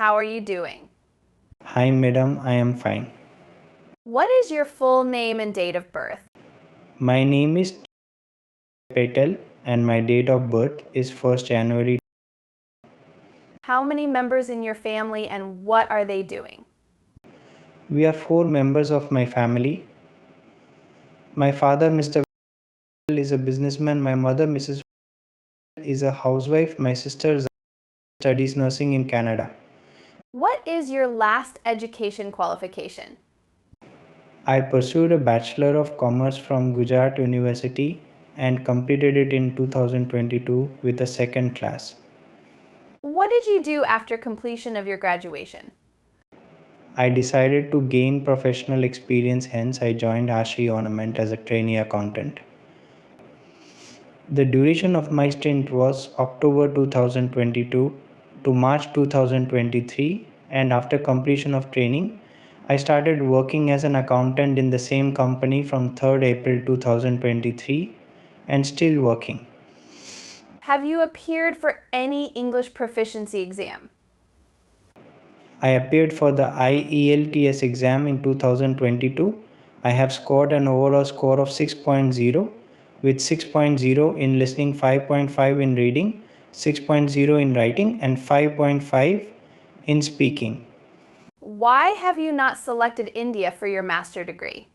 how are you doing? Hi madam, I am fine. What is your full name and date of birth? My name is Patel and my date of birth is 1st January. How many members in your family and what are they doing? We are 4 members of my family. My father, Mr. is a businessman. My mother, Mrs. is a housewife. My sister studies nursing in Canada. What is your last education qualification? I pursued a Bachelor of Commerce from Gujarat University and completed it in 2022 with a second class. What did you do after completion of your graduation? I decided to gain professional experience, hence I joined Ashri Ornament as a trainee accountant. The duration of my stint was October 2022 to March 2023, and after completion of training, I started working as an accountant in the same company from 3rd April 2023 and still working. Have you appeared for any English proficiency exam? I appeared for the IELTS exam in 2022. I have scored an overall score of 6.0 with 6.0 in listening, 5.5 in reading, 6.0 in writing and 5.5 in speaking. Why have you not selected India for your master degree?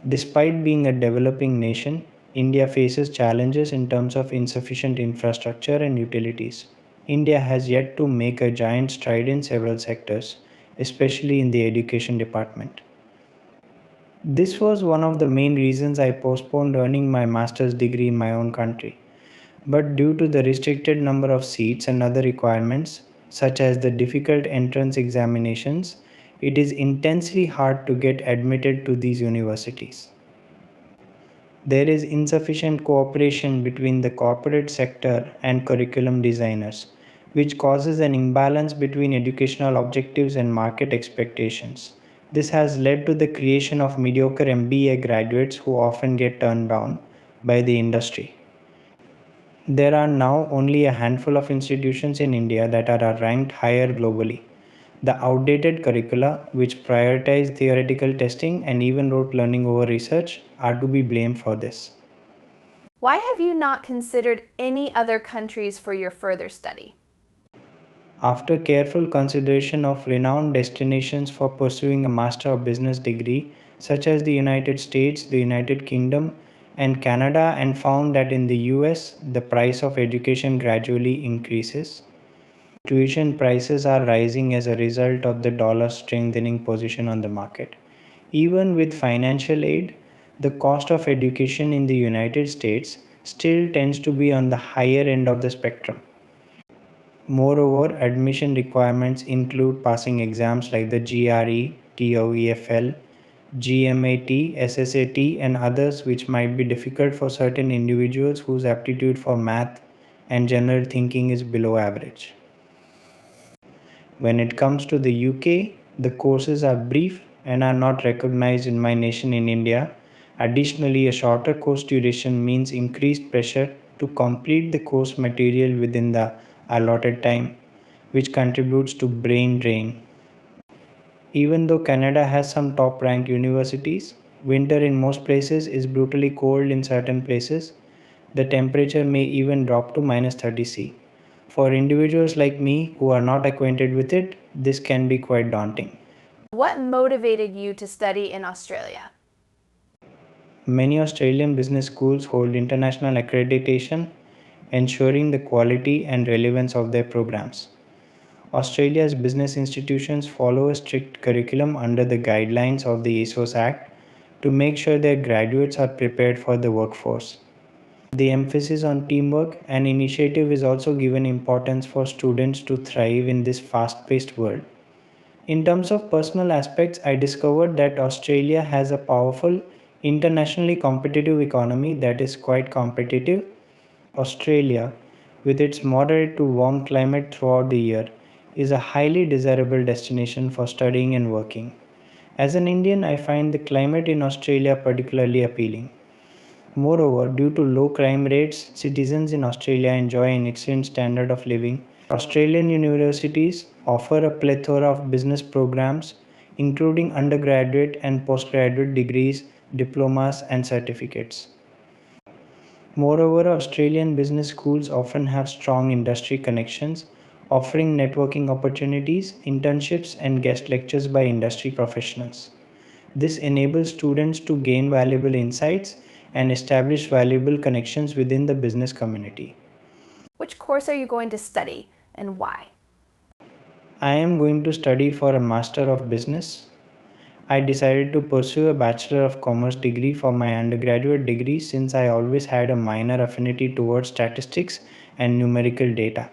Despite being a developing nation, India faces challenges in terms of insufficient infrastructure and utilities. India has yet to make a giant stride in several sectors, especially in the education department. This was one of the main reasons I postponed earning my master's degree in my own country. But due to the restricted number of seats and other requirements, such as the difficult entrance examinations, it is intensely hard to get admitted to these universities. There is insufficient cooperation between the corporate sector and curriculum designers, which causes an imbalance between educational objectives and market expectations. This has led to the creation of mediocre MBA graduates who often get turned down by the industry. There are now only a handful of institutions in India that are ranked higher globally. The outdated curricula, which prioritize theoretical testing and even rote learning over research, are to be blamed for this. Why have you not considered any other countries for your further study? After careful consideration of renowned destinations for pursuing a Master of Business degree, such as the United States, the United Kingdom, and Canada, and found that in the US, the price of education gradually increases. Tuition prices are rising as a result of the dollar's strengthening position on the market. Even with financial aid, the cost of education in the United States still tends to be on the higher end of the spectrum. Moreover, admission requirements include passing exams like the GRE, TOEFL, GMAT, SSAT, and others which might be difficult for certain individuals whose aptitude for math and general thinking is below average. When it comes to the UK, the courses are brief and are not recognized in my nation in India. Additionally, a shorter course duration means increased pressure to complete the course material within the allotted time, which contributes to brain drain. Even though Canada has some top ranked universities, winter in most places is brutally cold in certain places. The temperature may even drop to minus 30 C. For individuals like me who are not acquainted with it, this can be quite daunting. What motivated you to study in Australia? Many Australian business schools hold international accreditation, ensuring the quality and relevance of their programs. Australia's business institutions follow a strict curriculum under the guidelines of the ASOS Act to make sure their graduates are prepared for the workforce. The emphasis on teamwork and initiative is also given importance for students to thrive in this fast paced world. In terms of personal aspects, I discovered that Australia has a powerful, internationally competitive economy that is quite competitive. Australia, with its moderate to warm climate throughout the year, is a highly desirable destination for studying and working. As an Indian, I find the climate in Australia particularly appealing. Moreover, due to low crime rates, citizens in Australia enjoy an excellent standard of living Australian universities offer a plethora of business programs, including undergraduate and postgraduate degrees, diplomas, and certificates. Moreover, Australian business schools often have strong industry connections, offering networking opportunities, internships, and guest lectures by industry professionals. This enables students to gain valuable insights and establish valuable connections within the business community. Which course are you going to study and why? I am going to study for a Master of Business. I decided to pursue a Bachelor of Commerce degree for my undergraduate degree since I always had a minor affinity towards statistics and numerical data.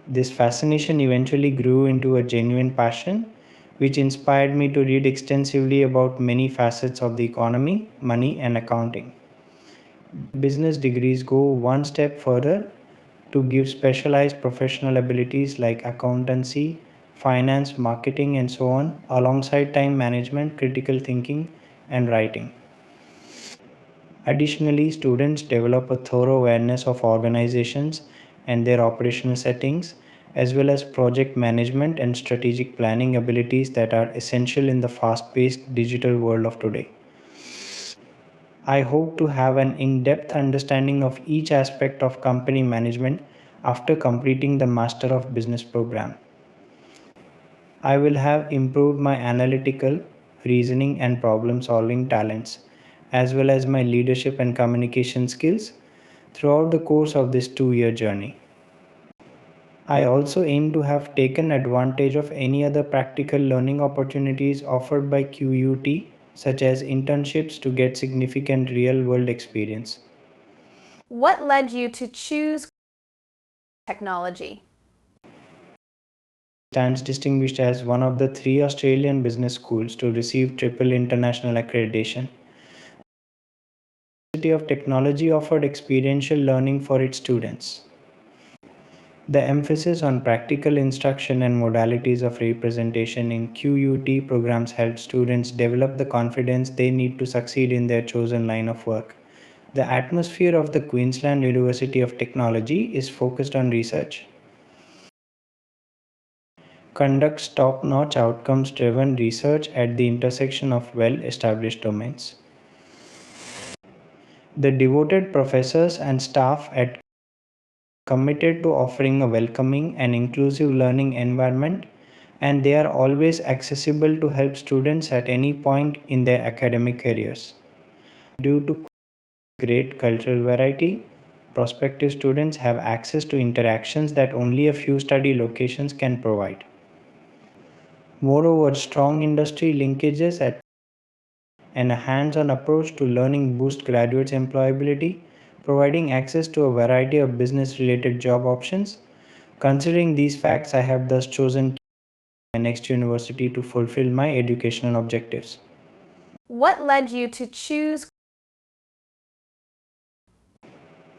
This fascination eventually grew into a genuine passion, which inspired me to read extensively about many facets of the economy, money, and accounting. Business degrees go one step further to give specialized professional abilities like accountancy, finance, marketing, and so on, alongside time management, critical thinking, and writing. Additionally, students develop a thorough awareness of organizations and their operational settings, as well as project management and strategic planning abilities that are essential in the fast paced digital world of today. I hope to have an in depth understanding of each aspect of company management after completing the Master of Business program. I will have improved my analytical, reasoning, and problem solving talents, as well as my leadership and communication skills throughout the course of this 2-year journey. I also aim to have taken advantage of any other practical learning opportunities offered by QUT, such as internships, to get significant real world experience. What led you to choose technology? Stands distinguished as one of the 3 Australian business schools to receive triple international accreditation. The University of Technology offered experiential learning for its students. The emphasis on practical instruction and modalities of representation in QUT programs help students develop the confidence they need to succeed in their chosen line of work. The atmosphere of the Queensland University of Technology is focused on research. Conducts top-notch outcomes-driven research at the intersection of well-established domains. The devoted professors and staff at committed to offering a welcoming and inclusive learning environment, and they are always accessible to help students at any point in their academic careers. Due to great cultural variety, prospective students have access to interactions that only a few study locations can provide. Moreover, strong industry linkages and a hands-on approach to learning boost graduates' employability, providing access to a variety of business-related job options. Considering these facts, I have thus chosen my next university to fulfill my educational objectives. What led you to choose?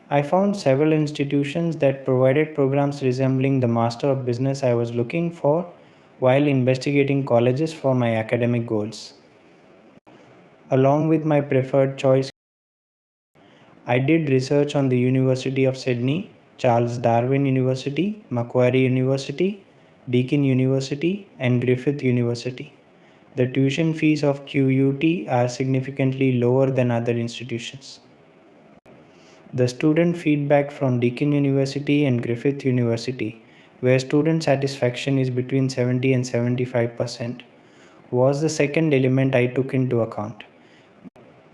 I found several institutions that provided programs resembling the Master of Business I was looking for while investigating colleges for my academic goals. Along with my preferred choice, I did research on the University of Sydney, Charles Darwin University, Macquarie University, Deakin University, and Griffith University. The tuition fees of QUT are significantly lower than other institutions. The student feedback from Deakin University and Griffith University, where student satisfaction is between 70 and 75%, was the second element I took into account.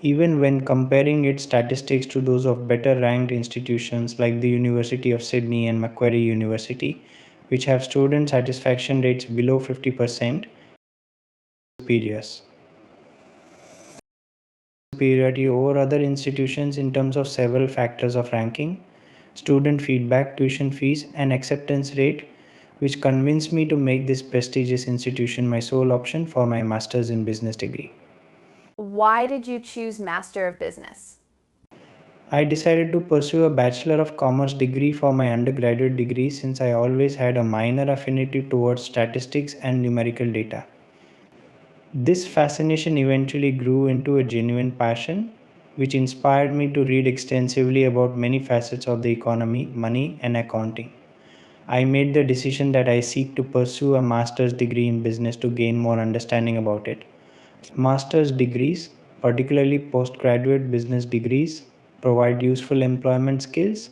Even when comparing its statistics to those of better ranked institutions like the University of Sydney and Macquarie University, which have student satisfaction rates below 50%, superiors. Superiority over other institutions in terms of several factors of ranking, student feedback, tuition fees, and acceptance rate, which convinced me to make this prestigious institution my sole option for my master's in business degree. Why did you choose Master of Business? I decided to pursue a Bachelor of Commerce degree for my undergraduate degree since I always had a minor affinity towards statistics and numerical data. This fascination eventually grew into a genuine passion, which inspired me to read extensively about many facets of the economy, money, and accounting. I made the decision that I seek to pursue a master's degree in business to gain more understanding about it. Master's degrees, particularly postgraduate business degrees, provide useful employment skills.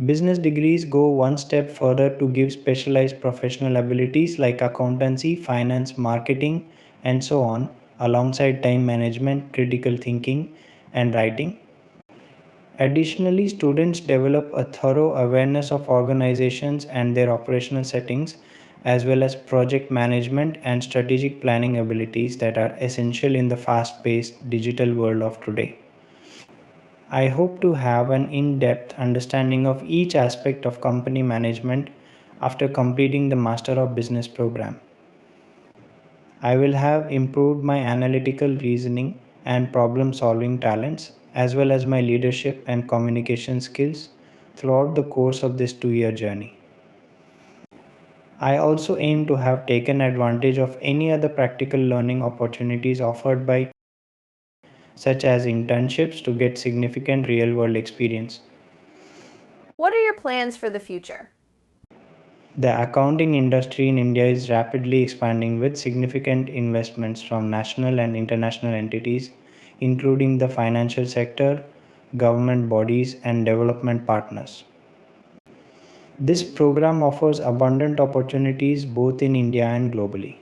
Business degrees go one step further to give specialized professional abilities like accountancy, finance, marketing, and so on, alongside time management, critical thinking, and writing. Additionally, students develop a thorough awareness of organizations and their operational settings, as well as project management and strategic planning abilities that are essential in the fast paced digital world of today. I hope to have an in depth understanding of each aspect of company management after completing the Master of Business program. I will have improved my analytical reasoning and problem solving talents, as well as my leadership and communication skills throughout the course of this 2 year journey. I also aim to have taken advantage of any other practical learning opportunities offered by such as internships to get significant real world experience. What are your plans for the future? The accounting industry in India is rapidly expanding with significant investments from national and international entities, including the financial sector, government bodies, and development partners. This program offers abundant opportunities both in India and globally.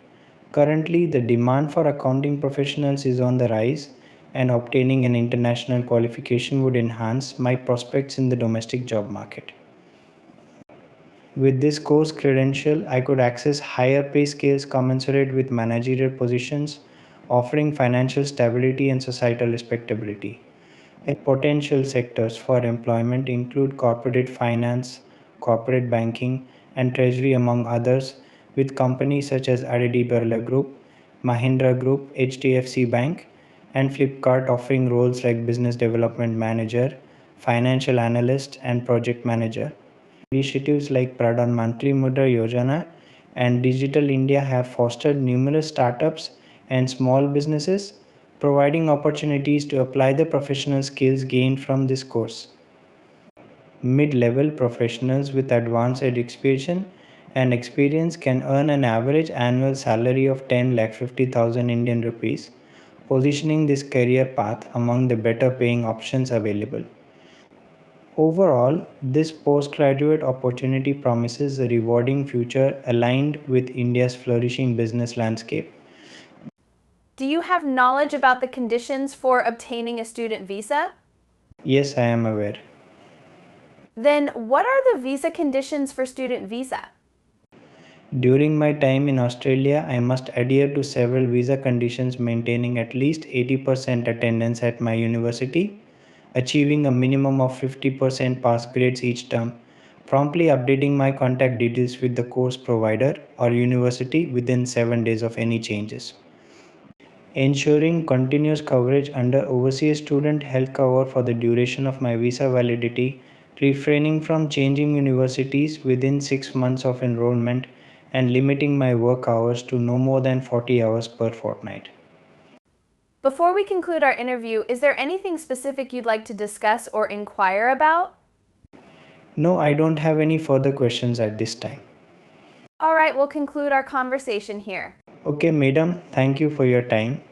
Currently, the demand for accounting professionals is on the rise, and obtaining an international qualification would enhance my prospects in the domestic job market. With this course credential, I could access higher pay scales commensurate with managerial positions, offering financial stability and societal respectability. Potential sectors for employment include corporate finance, corporate banking, and treasury, among others, with companies such as Aditi Birla Group, Mahindra Group, HDFC Bank, and Flipkart offering roles like business development manager, financial analyst, and project manager. Initiatives like Pradhan Mantri Mudra Yojana and Digital India have fostered numerous startups and small businesses, providing opportunities to apply the professional skills gained from this course. Mid-level professionals with advanced education and experience can earn an average annual salary of 10 lakh 50,000 Indian rupees, positioning this career path among the better paying options available. Overall, this postgraduate opportunity promises a rewarding future aligned with India's flourishing business landscape. Do you have knowledge about the conditions for obtaining a student visa? Yes, I am aware. Then what are the visa conditions for student visa? During my time in Australia, I must adhere to several visa conditions, maintaining at least 80% attendance at my university, achieving a minimum of 50% pass grades each term, promptly updating my contact details with the course provider or university within 7 days of any changes. Ensuring continuous coverage under overseas student health cover for the duration of my visa validity, refraining from changing universities within 6 months of enrollment, and limiting my work hours to no more than 40 hours per fortnight. Before we conclude our interview, is there anything specific you'd like to discuss or inquire about? No, I don't have any further questions at this time. All right, we'll conclude our conversation here. Okay, madam, thank you for your time.